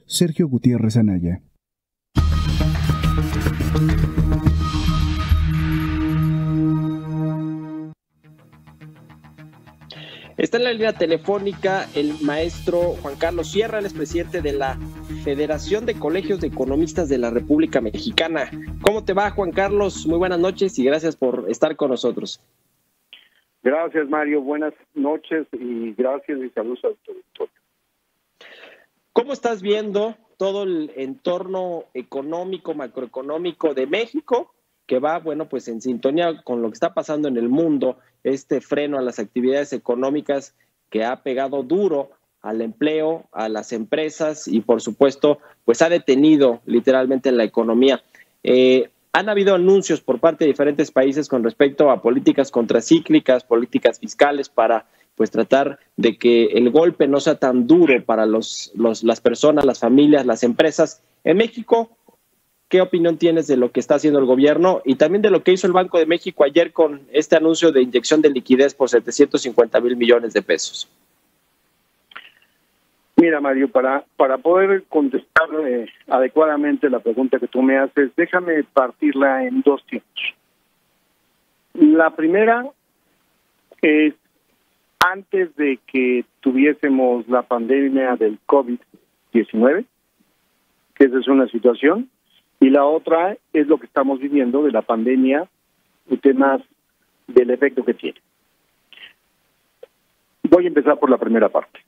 Sergio Gutiérrez Anaya. Está en la línea telefónica el maestro Juan Carlos Sierra, él es presidente de la Federación de Colegios de Economistas de la República Mexicana. ¿Cómo te va, Juan Carlos? Muy buenas noches y gracias por estar con nosotros. Gracias, Mario. Buenas noches y gracias y saludos a tu auditorio. ¿Cómo estás viendo todo el entorno económico, macroeconómico de México, que va, bueno, pues en sintonía con lo que está pasando en el mundo, este freno a las actividades económicas que ha pegado duro al empleo, a las empresas y, por supuesto, pues ha detenido literalmente la economía? Han habido anuncios por parte de diferentes países con respecto a políticas contracíclicas, políticas fiscales para pues tratar de que el golpe no sea tan duro para las personas, las familias, las empresas. En México, ¿qué opinión tienes de lo que está haciendo el gobierno y también de lo que hizo el Banco de México ayer con este anuncio de inyección de liquidez por 750,000 millones de pesos? Mira, Mario, para poder contestar adecuadamente la pregunta que tú me haces, déjame partirla en dos tiempos. La primera es antes de que tuviésemos la pandemia del COVID-19, que esa es una situación, y la otra es lo que estamos viviendo de la pandemia y temas del efecto que tiene. Voy a empezar por la primera parte.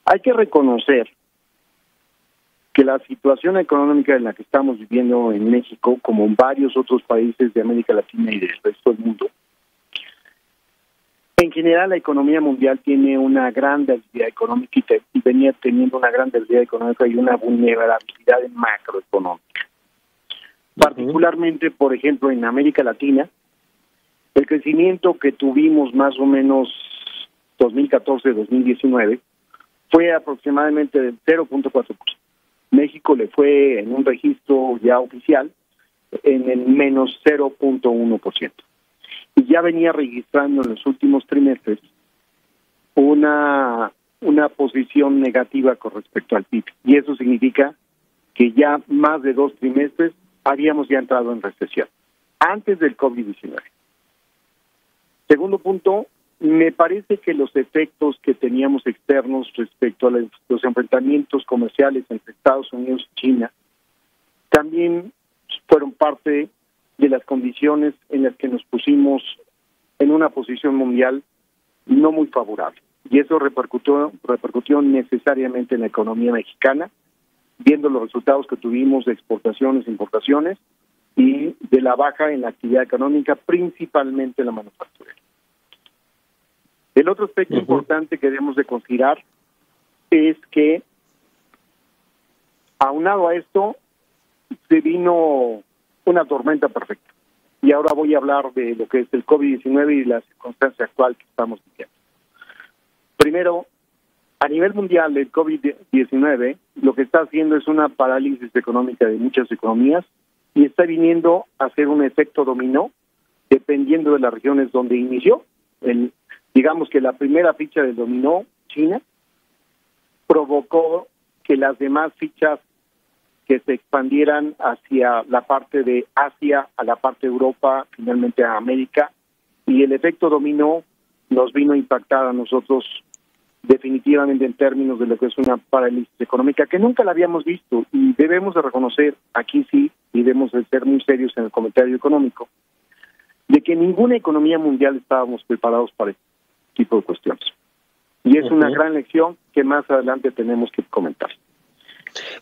Hay que reconocer que la situación económica en la que estamos viviendo en México, como en varios otros países de América Latina y del resto del mundo, en general la economía mundial tiene una gran debilidad económica y venía teniendo una gran debilidad económica y una vulnerabilidad macroeconómica. Particularmente, por ejemplo, en América Latina, el crecimiento que tuvimos más o menos 2014-2019 fue aproximadamente del 0.4%. México le fue en un registro ya oficial en el menos 0.1%. Y ya venía registrando en los últimos trimestres una posición negativa con respecto al PIB. Y eso significa que ya más de 2 trimestres habíamos ya entrado en recesión, antes del COVID-19. Segundo punto, me parece que los efectos que teníamos externos respecto a los enfrentamientos comerciales entre Estados Unidos y China también fueron parte de las condiciones en las que nos pusimos en una posición mundial no muy favorable. Y eso repercutió necesariamente en la economía mexicana, viendo los resultados que tuvimos de exportaciones e importaciones y de la baja en la actividad económica, principalmente en la manufactura. El otro aspecto importante que debemos de considerar es que, aunado a esto, se vino una tormenta perfecta. Y ahora voy a hablar de lo que es el COVID-19 y la circunstancia actual que estamos viviendo. Primero, a nivel mundial, el COVID-19 lo que está haciendo es una parálisis económica de muchas economías y está viniendo a hacer un efecto dominó dependiendo de las regiones donde inició. Digamos que la primera ficha del dominó, China, provocó que las demás fichas que se expandieran hacia la parte de Asia, a la parte de Europa, finalmente a América, y el efecto dominó nos vino a impactar a nosotros definitivamente en términos de lo que es una parálisis económica que nunca la habíamos visto, y debemos de reconocer, aquí sí, y debemos de ser muy serios en el comentario económico, de que ninguna economía mundial estábamos preparados para este tipo de cuestiones. Y es una gran lección que más adelante tenemos que comentar.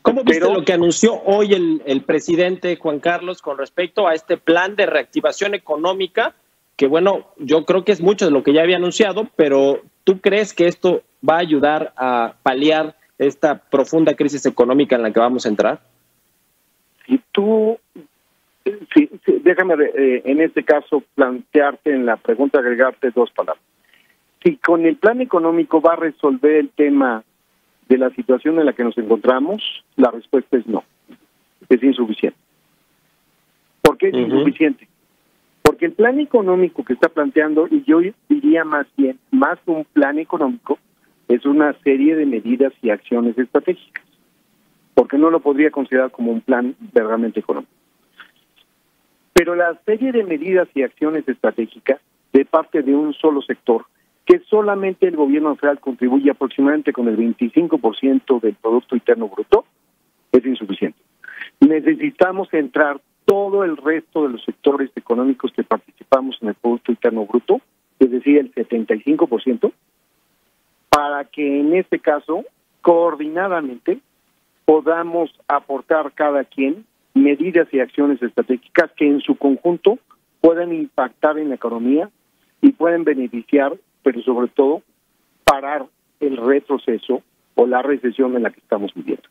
¿Cómo viste lo que anunció hoy el presidente Juan Carlos con respecto a este plan de reactivación económica? Que bueno, yo creo que es mucho de lo que ya había anunciado, pero ¿tú crees que esto va a ayudar a paliar esta profunda crisis económica en la que vamos a entrar? Déjame en este caso plantearte en la pregunta, agregarte dos palabras. Si con el plan económico va a resolver el tema de la situación en la que nos encontramos, la respuesta es no, es insuficiente. ¿Por qué es insuficiente? Porque el plan económico que está planteando, y yo diría más bien, más que un plan económico, es una serie de medidas y acciones estratégicas. porque no lo podría considerar como un plan verdaderamente económico. Pero la serie de medidas y acciones estratégicas de parte de un solo sector, que solamente el gobierno federal contribuye aproximadamente con el 25% del Producto Interno Bruto, es insuficiente. Necesitamos entrar todo el resto de los sectores económicos que participamos en el Producto Interno Bruto, es decir, el 75%, para que en este caso, coordinadamente, podamos aportar cada quien medidas y acciones estratégicas que en su conjunto puedan impactar en la economía y pueden beneficiar, pero sobre todo, parar el retroceso o la recesión en la que estamos viviendo.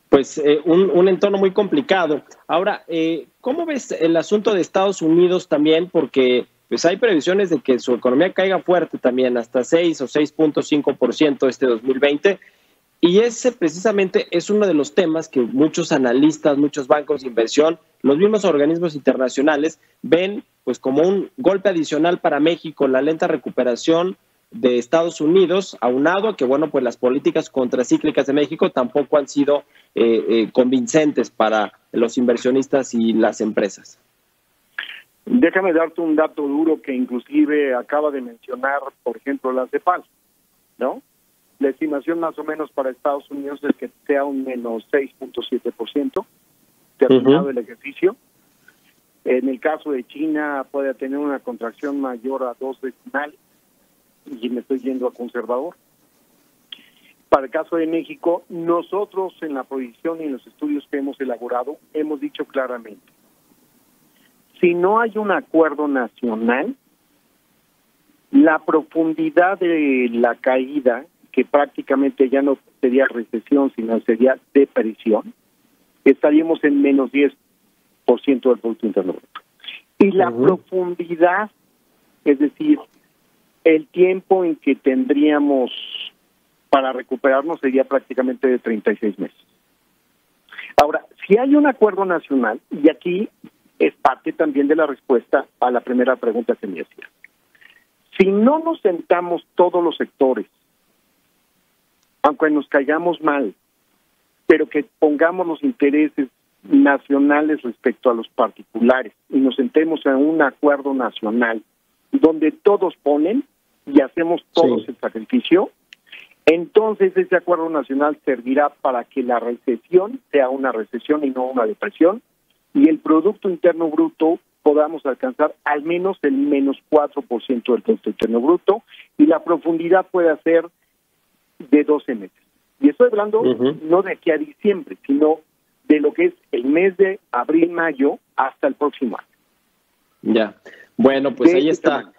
Pues un entorno muy complicado. Ahora, ¿cómo ves el asunto de Estados Unidos también? Porque pues hay previsiones de que su economía caiga fuerte también, hasta 6 o 6.5% este 2020. Y ese precisamente es uno de los temas que muchos analistas, muchos bancos de inversión, los mismos organismos internacionales ven pues como un golpe adicional para México, la lenta recuperación de Estados Unidos, aunado a que bueno pues las políticas contracíclicas de México tampoco han sido convincentes para los inversionistas y las empresas. Déjame darte un dato duro que inclusive acaba de mencionar, por ejemplo, la CEPAL, ¿no? La estimación más o menos para Estados Unidos es que sea un menos 6.7% terminado el ejercicio. En el caso de China puede tener una contracción mayor a 2 decimales, y me estoy yendo a conservador. Para el caso de México, nosotros en la proyección y en los estudios que hemos elaborado, hemos dicho claramente, si no hay un acuerdo nacional, la profundidad de la caída, que prácticamente ya no sería recesión, sino sería depresión, estaríamos en menos 10% del Producto Interno Bruto. Y la profundidad, es decir, el tiempo en que tendríamos para recuperarnos sería prácticamente de 36 meses. Ahora, si hay un acuerdo nacional, y aquí es parte también de la respuesta a la primera pregunta que me hacía, si no nos sentamos todos los sectores, aunque nos caigamos mal, pero que pongamos los intereses nacionales respecto a los particulares y nos sentemos en un acuerdo nacional donde todos ponen y hacemos todos el sacrificio, entonces ese acuerdo nacional servirá para que la recesión sea una recesión y no una depresión, y el Producto Interno Bruto podamos alcanzar al menos el menos 4% del Producto Interno Bruto, y la profundidad puede ser de 12 meses. Y estoy hablando no de aquí a diciembre, sino de lo que es el mes de abril, mayo, hasta el próximo año. Ya. Bueno, pues ahí está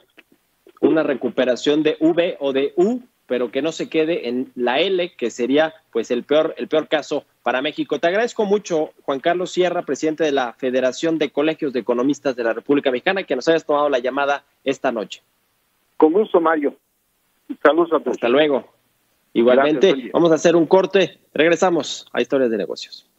una recuperación de V o de U, pero que no se quede en la L, que sería pues el peor caso para México. Te agradezco mucho, Juan Carlos Sierra, presidente de la Federación de Colegios de Economistas de la República Mexicana, que nos hayas tomado la llamada esta noche. Con gusto, Mario. Saludos a todos. Hasta luego. Igualmente, gracias, vamos a hacer un corte. Regresamos a Historias de Negocios.